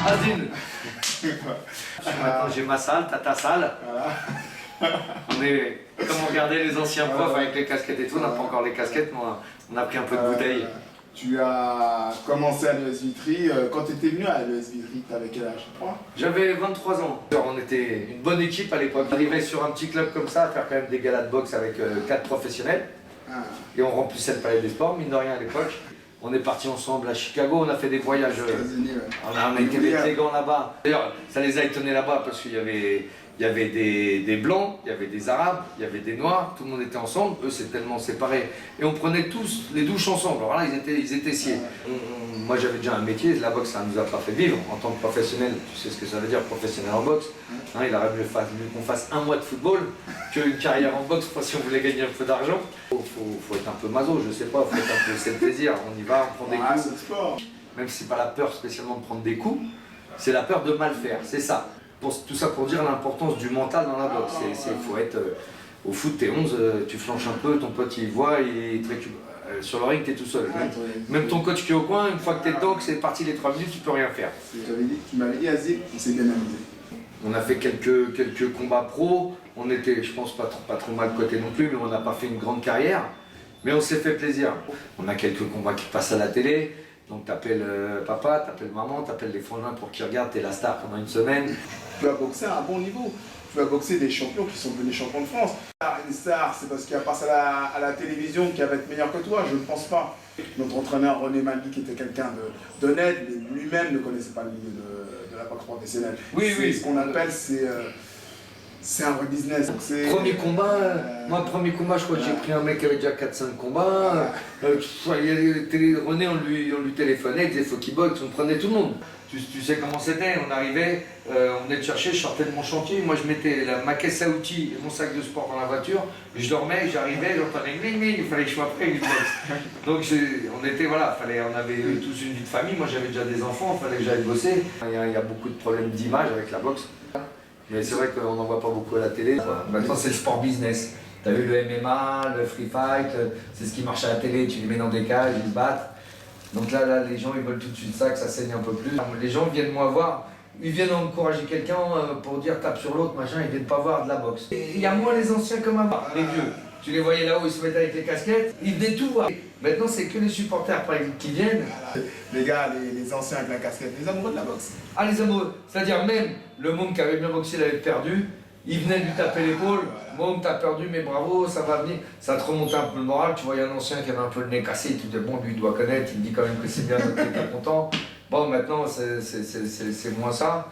Azine. Maintenant j'ai ma salle, t'as ta salle. On est comme on regardait les anciens profs avec les casquettes et tout, on n'a pas encore les casquettes, mais on a pris un peu de bouteille. Tu as commencé à l'ES Vitry, quand tu étais venu à l'ES Vitry, tu avais quel âge? J'avais 23 ans. On était une bonne équipe à l'époque. On arrivait sur un petit club comme ça à faire quand même des galas de boxe avec 4 professionnels. Et on remplissait le palais des sports, mine de rien à l'époque. On est partis ensemble à Chicago, on a fait des voyages. On a été les gants là-bas. D'ailleurs, ça les a étonnés là-bas parce qu'il y avait des blancs, il y avait des arabes, il y avait des noirs, tout le monde était ensemble, eux c'est tellement séparé. Et on prenait tous les douches ensemble, alors là ils étaient sciés. Moi j'avais déjà un métier, la boxe ça ne nous a pas fait vivre en tant que professionnel, tu sais ce que ça veut dire professionnel en boxe. Hein, il aurait mieux qu'on fasse un mois de football qu'une carrière en boxe si on voulait gagner un peu d'argent. Faut être un peu maso, je sais pas, faut être un peu, c'est le plaisir, on y va, on prend des coups. C'est le sport. Même si c'est pas la peur spécialement de prendre des coups, c'est la peur de mal faire, c'est ça. Tout ça pour dire l'importance du mental dans la boxe. Il faut être au foot, t'es 11, tu flanches un peu, ton pote il voit, il te récupère. Sur le ring, t'es tout seul. Même ton coach qui est au coin, une fois que t'es dedans, que c'est parti les 3 minutes, tu peux rien faire. Tu m'avais dit, Azim, on s'est bien amusé. On a fait quelques combats pro, on était, je pense, pas trop mal cotés non plus, mais on n'a pas fait une grande carrière. Mais on s'est fait plaisir. On a quelques combats qui passent à la télé. Donc t'appelles papa, t'appelles maman, t'appelles les frangins pour qu'ils regardent, t'es la star pendant une semaine. Tu as boxé à un bon niveau. Tu as boxé des champions qui sont devenus champions de France. Une star, c'est parce qu'il a passé à la télévision qui va être meilleur que toi, je ne pense pas. Notre entraîneur René Magui, qui était quelqu'un d'honnête, mais lui-même ne connaissait pas le milieu de la boxe professionnelle. Oui. Ce qu'on appelle, c'est un vrai business. Premier combat, premier combat, je crois que j'ai pris un mec qui avait déjà 4-5 combats. René, on lui téléphonait, il disait faut qu'il boxe, on prenait tout le monde. Tu sais comment c'était, on arrivait, on venait de chercher, je sortais de mon chantier, moi je mettais ma caisse à outils et mon sac de sport dans la voiture, je dormais, j'arrivais, j'entendais il fallait que je sois prêt, une boxe. Donc on avait tous une vie de famille, moi j'avais déjà des enfants, il fallait que j'aille bosser. Il y a beaucoup de problèmes d'image avec la boxe. Mais c'est vrai qu'on n'en voit pas beaucoup à la télé. Maintenant c'est le sport business. T'as vu le MMA, le free fight, c'est ce qui marche à la télé, tu les mets dans des cages, ils se battent. Donc là, les gens ils veulent tout de suite ça, que ça saigne un peu plus. Les gens viennent moi voir, ils viennent encourager quelqu'un pour dire tape sur l'autre, machin, ils viennent pas voir de la boxe. Il y a moins les anciens comme avant, les vieux. Tu les voyais là-haut, ils se mettaient avec les casquettes, ils venaient tout voir. Maintenant c'est que les supporters par exemple qui viennent. Les gars, les anciens avec la casquette, les amoureux de la boxe. Ah les amoureux, c'est-à-dire même le monde qui avait bien boxé l'avait perdu, il venait lui taper l'épaule, bon t'as perdu mais bravo, ça va venir, ça te remonte un peu le moral, tu voyais un ancien qui avait un peu le nez cassé, tu te dis bon lui il doit connaître, il me dit quand même que c'est bien, donc t'es content. Bon maintenant c'est moins ça.